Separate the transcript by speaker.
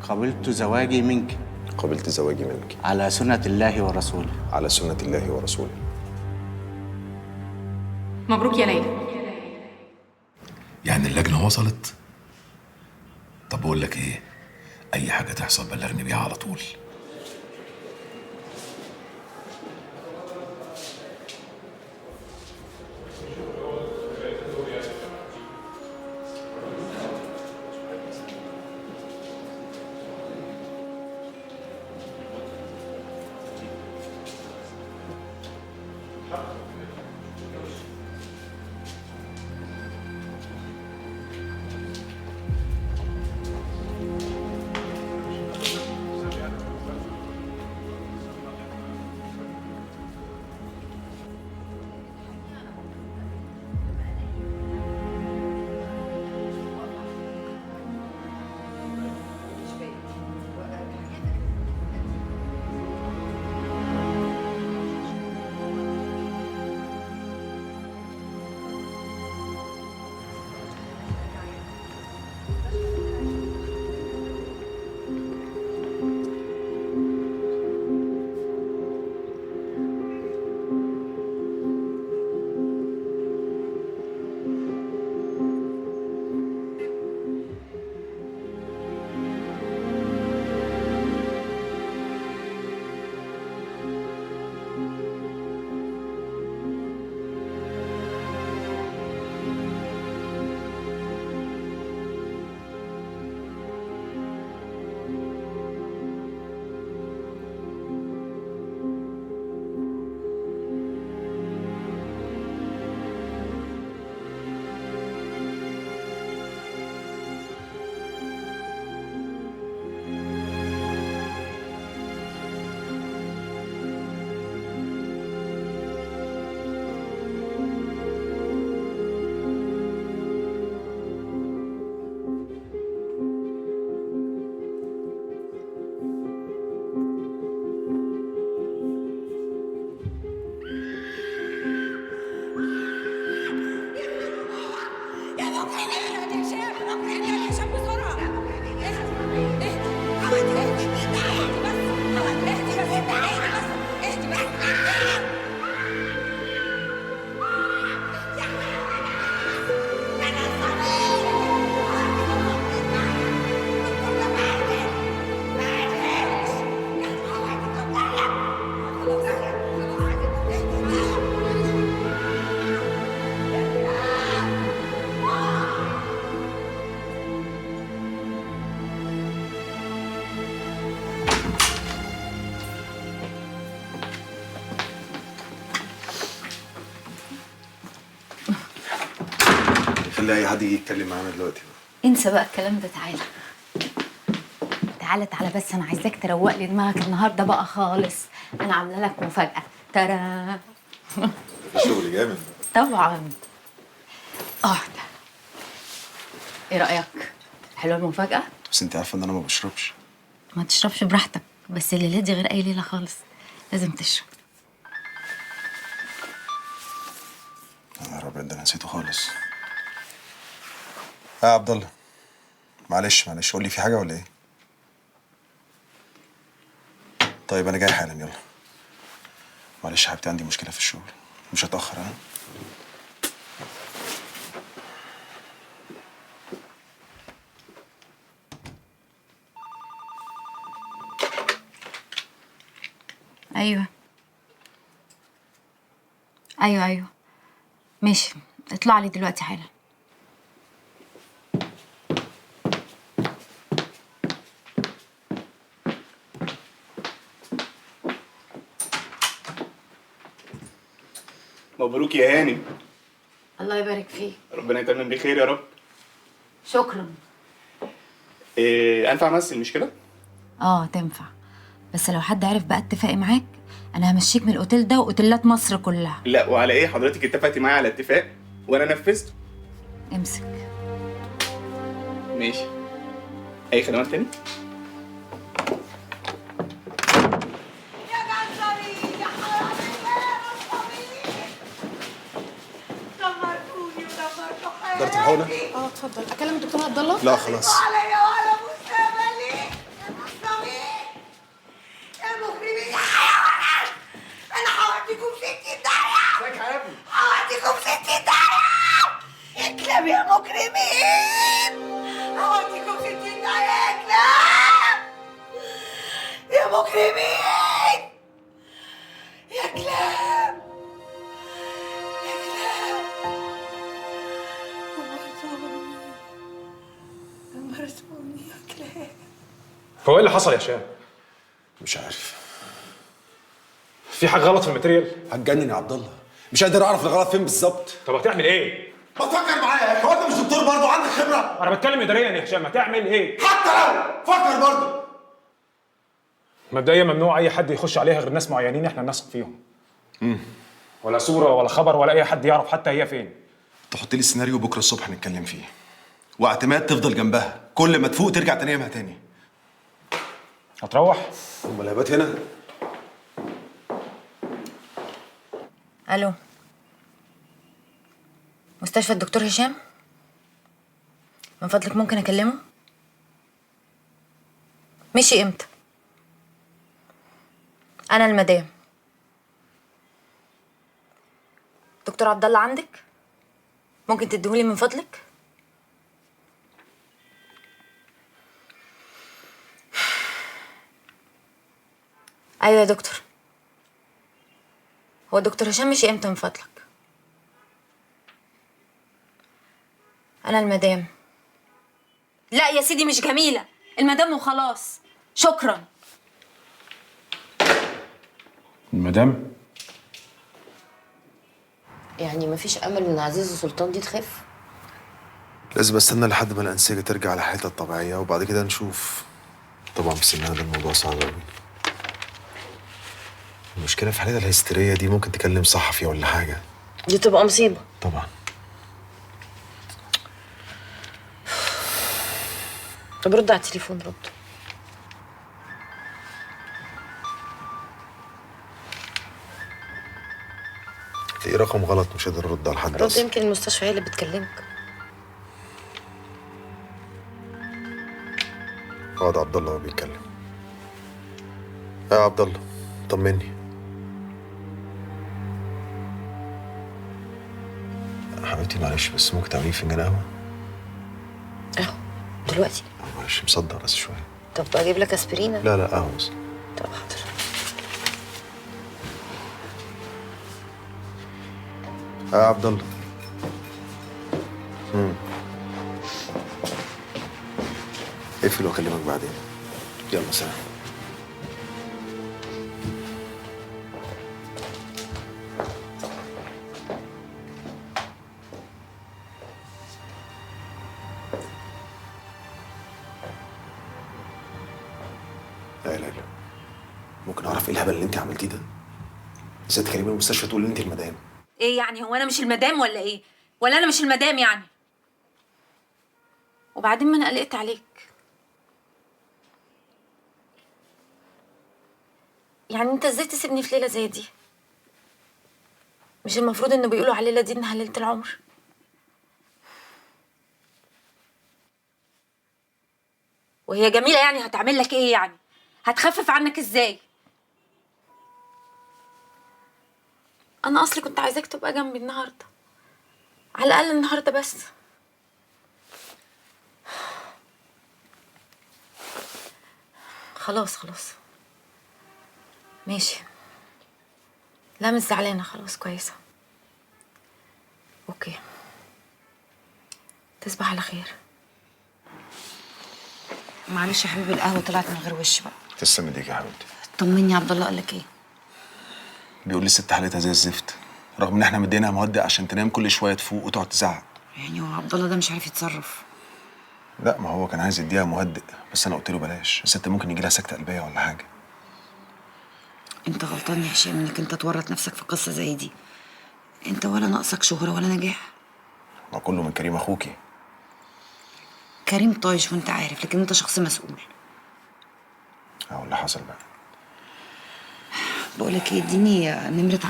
Speaker 1: قبلت زواجي منك
Speaker 2: قبلت زواجي منك
Speaker 1: على سنة الله ورسوله.
Speaker 2: على سنة الله ورسوله.
Speaker 3: مبروك يا ليلى.
Speaker 4: يعني اللجنة وصلت؟ طب بقول لك ايه، اي حاجة تحصل بلغني بيها على طول.
Speaker 2: خلي اي حد يجي يتكلم معانا دلوقتي.
Speaker 5: انسى بقى الكلام ده. تعالى تعالى تعالى، بس انا عايزاك تروق لي دماغك النهارده بقى خالص. انا عامله لك مفاجاه. ترى
Speaker 2: شغل جامد
Speaker 5: طبعا. ده ايه رايك؟ حلوه المفاجاه؟
Speaker 2: بس انت عارفه ان انا ما بشربش.
Speaker 5: ما تشربش براحتك، بس الليله دي غير اي ليله خالص، لازم تشرب.
Speaker 2: يا رب ده انا نسيته خالص. يا عبد الله، معلش قول لي في حاجه ولا ايه؟ طيب انا جاي حالا، يلا. معلش يا حبيبتي، عندي مشكله في الشغل، مش هتاخر. ها؟
Speaker 5: ايوه ايوه ماشي، اطلع لي دلوقتي حالا.
Speaker 6: مبروك يا هانم.
Speaker 5: الله يبارك فيك.
Speaker 6: ربنا يتمم بخير يا رب.
Speaker 5: شكرا.
Speaker 6: انفع امثل مش كده؟
Speaker 5: تنفع، بس لو حد عرف بقى اتفاقي معاك انا همشيك من الاوتيل ده واوتيلات مصر كلها.
Speaker 6: لا، وعلى ايه حضرتك اتفقتي معايا على اتفاق وانا نفذته.
Speaker 5: امسك.
Speaker 6: ماشي. اي خدمات تاني؟
Speaker 7: يا جزارين يا حرامي يا رصامين، دمرتوني ودمرتوا حياتي.
Speaker 2: قدرت الحقنه؟
Speaker 3: اتفضل. اكلم الدكتور عبد الله؟
Speaker 2: لا خلاص.
Speaker 7: عليا وعلى مستقبلي.
Speaker 3: هو ايه اللي حصل يا هشام؟
Speaker 2: مش عارف.
Speaker 3: في حاجه غلط في الماتيريال؟
Speaker 2: هتجنن يا عبد الله، مش قادر اعرف الغلط فين بالظبط.
Speaker 3: طب هتعمل ايه؟
Speaker 2: ما تفكر معايا يا اخي، هو انت مش دكتور برضه عندك خبره؟
Speaker 3: انا بتكلم اداريا يا هشام، هتعمل ايه؟
Speaker 2: حتى لو فكر برضه.
Speaker 3: مبدئيا ممنوع اي حد يخش عليها غير ناس معينين احنا نثق فيهم. ولا صوره ولا خبر ولا اي حد يعرف حتى هي فين.
Speaker 2: تحط لي السيناريو بكره الصبح نتكلم فيه، واعتماد تفضل جنبها، كل ما تفوق ترجع تنامها تاني.
Speaker 3: هتروح؟
Speaker 2: امال هبات هنا؟
Speaker 8: الو، مستشفى الدكتور هشام؟ من فضلك ممكن اكلمه؟ مشي امتى؟ انا المدام. دكتور عبد الله عندك؟ ممكن تديهولي من فضلك؟ ايوه يا دكتور. هو الدكتور هشام مشي امتى من فضلك؟ انا المدام. لا يا سيدي مش جميلة، المدام وخلاص. شكرا.
Speaker 3: المدام؟
Speaker 9: يعني مفيش امل ان عزيزة سلطان دي تخف؟
Speaker 2: لازم استنى لحد ما الانسجه ترجع لحالتها الطبيعيه وبعد كده نشوف. طبعا في سنها ده الموضوع صعب قوي. المشكله في حالتها الهستيريه دي ممكن تكلم صحفي ولا حاجه.
Speaker 9: دي تبقى مصيبة.
Speaker 2: طبعا.
Speaker 9: طب رد على التليفون، رد.
Speaker 2: تلاقي رقم غلط، مش قادر ارد على حد
Speaker 9: رد،
Speaker 2: اصلا.
Speaker 9: يمكن المستشفى هي اللي بتكلمك.
Speaker 2: اقعد عبد الله وهو بيتكلم. يا عبد الله طمني. حبيبتي معلش بس ممكن تعملي فنجان قهوه؟
Speaker 9: اهو دلوقتي.
Speaker 2: معلش مصدع بس شويه.
Speaker 9: طب اجيب لك اسبرينة؟
Speaker 2: لا لا قهوه بس.
Speaker 9: طب حاضر.
Speaker 2: يا عبد الله. اقفل واكلمك بعدين. يلا سلام. لا لا لا، ممكن اعرف ايه الهبل اللي انت عملتيه ده؟ ازاي تكلمي المستشفى تقول ان انت المدام؟
Speaker 8: ايه يعني، هو انا مش المدام ولا ايه؟ ولا انا مش المدام يعني؟ وبعدين ما انا قلقت عليك. يعني انت ازاي تسيبني في ليله زي دي؟ مش المفروض انه بيقولوا على الليله دي انها ليله العمر؟ وهي جميله يعني هتعمل لك ايه يعني؟ هتخفف عنك ازاي؟ انا اصلي كنت عايزاك تبقى جنبي النهارده، على الاقل النهارده بس. خلاص خلاص ماشي. لا مش زعلانه، خلاص كويسه. اوكي، تصبح على خير.
Speaker 9: معلش يا حبيبي، القهوة طلعت من غير وش بقى.
Speaker 2: تسلم ايديك يا حبيبتي.
Speaker 9: طمني، عبد الله قال لك ايه؟
Speaker 2: بيقول لي الست حالتها زي الزفت، رغم ان احنا مدينها مهدئ عشان تنام كل شويه تفوق وتقعد تزعق.
Speaker 9: يعني هو عبد الله ده مش عارف يتصرف؟
Speaker 2: لا ما هو كان عايز يديها مهدئ بس انا قلت له بلاش، الست ممكن يجي لها سكته قلبيه ولا حاجه.
Speaker 9: انت غلطان يا هشام انك انت تورط نفسك في قصه زي دي. انت ولا ناقصك شهره ولا نجاح.
Speaker 2: ما كله من كريم اخوكي.
Speaker 9: كريم طايش وانت عارف، لكن انت شخص مسؤول.
Speaker 2: اهو اللي حصل بقى.
Speaker 9: بقول لك ايه، اديني نمره عبد